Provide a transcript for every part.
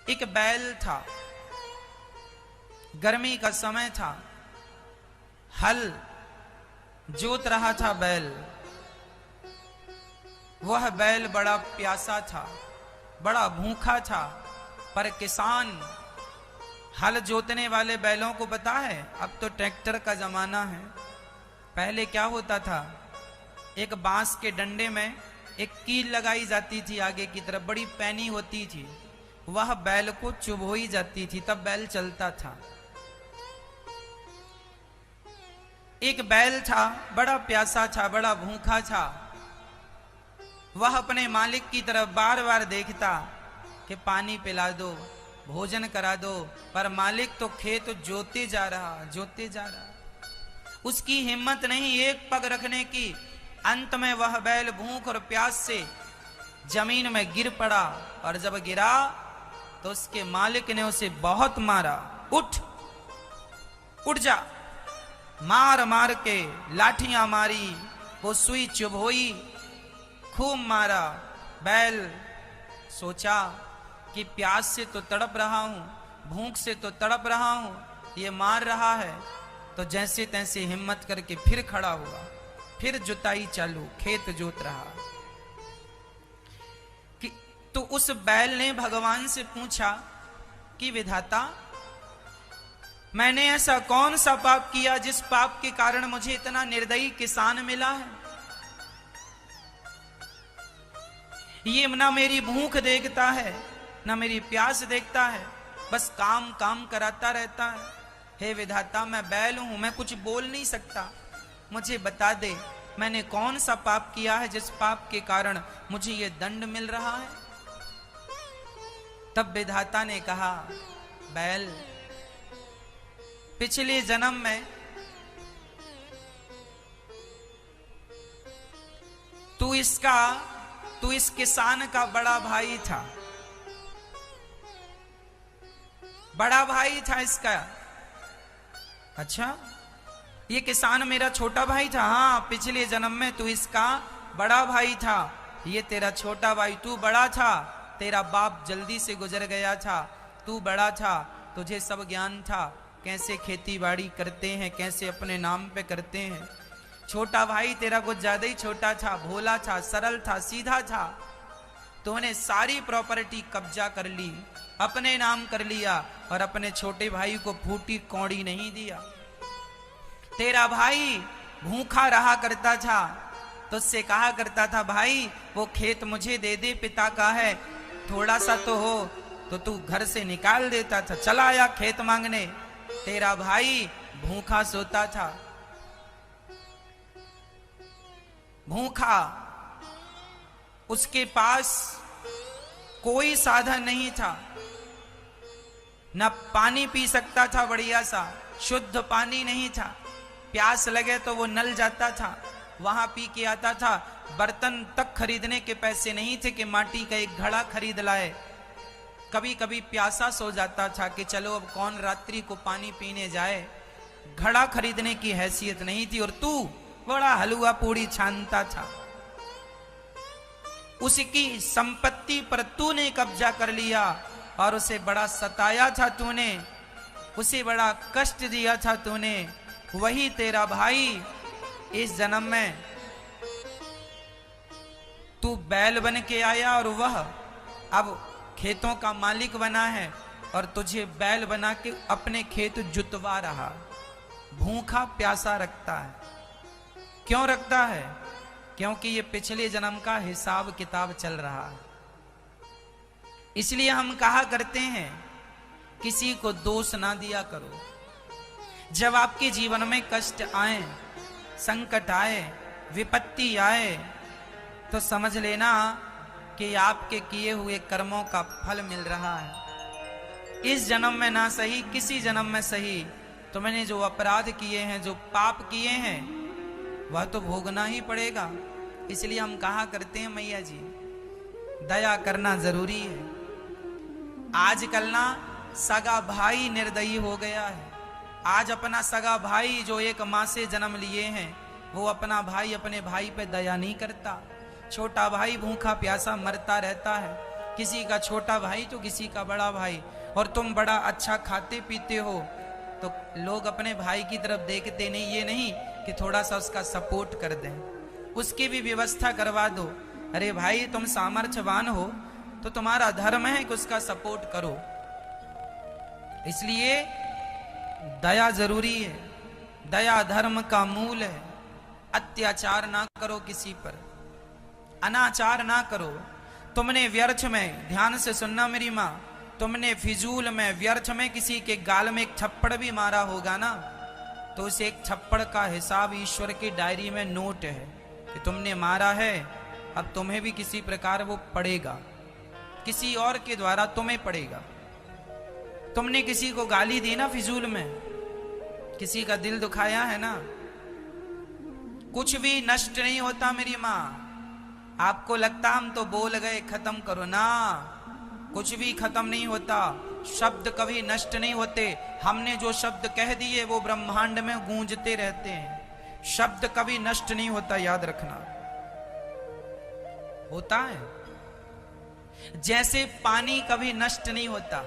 एक बैल था, गर्मी का समय था, हल जोत रहा था बैल। वह बैल बड़ा प्यासा था, बड़ा भूखा था, पर किसान हल जोतने वाले बैलों को पता है अब तो ट्रैक्टर का जमाना है। पहले क्या होता था, एक बांस के डंडे में एक कील लगाई जाती थी, आगे की तरफ बड़ी पैनी होती थी, वह बैल को चुभोई जाती थी, तब बैल चलता था। एक बैल था, बड़ा प्यासा था, बड़ा भूखा था। वह अपने मालिक की तरफ बार बार देखता कि पानी पिला दो, भोजन करा दो, पर मालिक तो खेत जोते जा रहा। उसकी हिम्मत नहीं एक पग रखने की। अंत में वह बैल भूख और प्यास से जमीन में गिर पड़ा, और जब गिरा तो उसके मालिक ने उसे बहुत मारा। उठ जा, मार मार के लाठियां मारी, वो सुई चुभोई, खूब मारा। बैल सोचा कि प्यास से तो तड़प रहा हूं, भूख से तो तड़प रहा हूं, ये मार रहा है, तो जैसे तैसे हिम्मत करके फिर खड़ा हुआ, फिर जुताई चालू, खेत जोत रहा। कि तो उस बैल ने भगवान से पूछा कि विधाता, मैंने ऐसा कौन सा पाप किया जिस पाप के कारण मुझे इतना निर्दयी किसान मिला है? ये ना मेरी भूख देखता है, ना मेरी प्यास देखता है, बस काम काम कराता रहता है। हे विधाता, मैं बैल हूं, मैं कुछ बोल नहीं सकता, मुझे बता दे मैंने कौन सा पाप किया है जिस पाप के कारण मुझे ये दंड मिल रहा है। तब विधाता ने कहा, बैल, पिछले जन्म में तू इस किसान का बड़ा भाई था, बड़ा भाई था इसका। अच्छा, ये किसान मेरा छोटा भाई था? हाँ, पिछले जन्म में तू इसका बड़ा भाई था, ये तेरा छोटा भाई। तू बड़ा था, तेरा बाप जल्दी से गुजर गया था, तू बड़ा था, तुझे सब ज्ञान था, कैसे खेती बाड़ी करते हैं, कैसे अपने नाम पे करते हैं। छोटा भाई तेरा कुछ ज्यादा ही छोटा था, भोला था, सरल था, सीधा था। तूने सारी प्रॉपर्टी कब्जा कर ली, अपने नाम कर लिया, और अपने छोटे भाई को फूटी कौड़ी नहीं दिया। तेरा भाई भूखा रहा करता था, तो उससे कहा करता था, भाई वो खेत मुझे दे दे, पिता का है, थोड़ा सा तो हो, तो तू घर से निकाल देता था, चला आया खेत मांगने। तेरा भाई भूखा सोता था, भूखा, उसके पास कोई साधन नहीं था, न पानी पी सकता था बढ़िया सा, शुद्ध पानी नहीं था, प्यास लगे तो वो नल जाता था, वहां पी के आता था। बर्तन तक खरीदने के पैसे नहीं थे कि माटी का एक घड़ा खरीद लाए। कभी कभी प्यासा सो जाता था कि चलो अब कौन रात्रि को पानी पीने जाए, घड़ा खरीदने की हैसियत नहीं थी। और तू बड़ा हलवा पूड़ी छानता था, उसकी संपत्ति पर तूने कब्जा कर लिया, और उसे बड़ा सताया था तूने, उसे बड़ा कष्ट दिया था तूने। वही तेरा भाई इस जन्म में तू बैल बन के आया, और वह अब खेतों का मालिक बना है, और तुझे बैल बना के अपने खेत जुतवा रहा, भूखा प्यासा रखता है। क्यों रखता है? क्योंकि ये पिछले जन्म का हिसाब किताब चल रहा है। इसलिए हम कहा करते हैं, किसी को दोष ना दिया करो। जब आपके जीवन में कष्ट आए, संकट आए, विपत्ति आए, तो समझ लेना कि आपके किए हुए कर्मों का फल मिल रहा है। इस जन्म में ना सही, किसी जन्म में सही, तो मैंने जो अपराध किए हैं, जो पाप किए हैं, वह तो भोगना ही पड़ेगा। इसलिए हम कहा करते हैं, मैया जी दया करना जरूरी है। आजकल ना सगा भाई निर्दयी हो गया है। आज अपना सगा भाई जो एक माँ से जन्म लिए हैं, वो अपना भाई अपने भाई पे दया नहीं करता। छोटा भाई भूखा प्यासा मरता रहता है। किसी का छोटा भाई तो किसी का बड़ा भाई, और तुम बड़ा अच्छा खाते पीते हो तो लोग अपने भाई की तरफ देखते नहीं, ये नहीं कि थोड़ा सा उसका सपोर्ट कर दें, उसकी भी व्यवस्था करवा दो। अरे भाई तुम सामर्थ्यवान हो तो तुम्हारा धर्म है कि उसका सपोर्ट करो। इसलिए दया जरूरी है, दया धर्म का मूल है। अत्याचार ना करो किसी पर, अनाचार ना करो। तुमने व्यर्थ में, ध्यान से सुनना मेरी माँ, तुमने फिजूल में व्यर्थ में किसी के गाल में एक थप्पड़ भी मारा होगा ना, तो उस एक थप्पड़ का हिसाब ईश्वर की डायरी में नोट है कि तुमने मारा है, अब तुम्हें भी किसी प्रकार वो पड़ेगा, किसी और के द्वारा तुम्हें पड़ेगा। तुमने किसी को गाली दी ना फिजूल में, किसी का दिल दुखाया है ना, कुछ भी नष्ट नहीं होता मेरी माँ। आपको लगता हम तो बोल गए खत्म करो ना, कुछ भी खत्म नहीं होता। शब्द कभी नष्ट नहीं होते। हमने जो शब्द कह दिए वो ब्रह्मांड में गूंजते रहते हैं। शब्द कभी नष्ट नहीं होता, याद रखना। होता है जैसे पानी कभी नष्ट नहीं होता।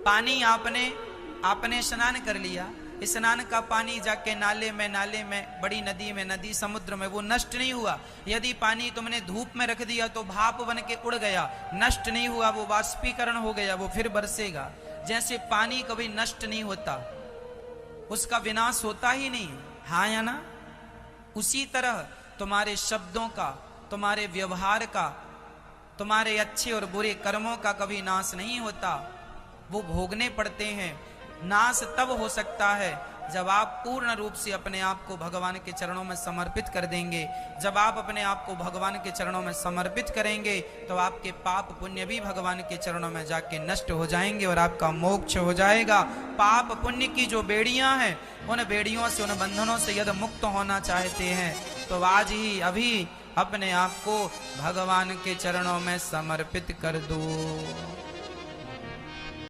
पानी आपने स्नान कर लिया, स्नान का पानी जाके नाले में, बड़ी नदी में, नदी समुद्र में, वो नष्ट नहीं हुआ। यदि पानी तुमने धूप में रख दिया तो भाप बन के उड़ गया, नष्ट नहीं हुआ, वो वाष्पीकरण हो गया, वो फिर बरसेगा। जैसे पानी कभी नष्ट नहीं होता, उसका विनाश होता ही नहीं, हाँ या ना? उसी तरह तुम्हारे शब्दों का, तुम्हारे व्यवहार का, तुम्हारे अच्छे और बुरे कर्मों का कभी नाश नहीं होता, वो भोगने पड़ते हैं। नाश तब हो सकता है जब आप पूर्ण रूप से अपने आप को भगवान के चरणों में समर्पित कर देंगे। जब आप अपने आप को भगवान के चरणों में समर्पित करेंगे तो आपके पाप पुण्य भी भगवान के चरणों में जाके नष्ट हो जाएंगे और आपका मोक्ष हो जाएगा। पाप पुण्य की जो बेड़ियां हैं, उन बेड़ियों से, उन बंधनों से यदि मुक्त होना चाहते हैं तो आज ही अभी अपने आप को भगवान के चरणों में समर्पित कर दो।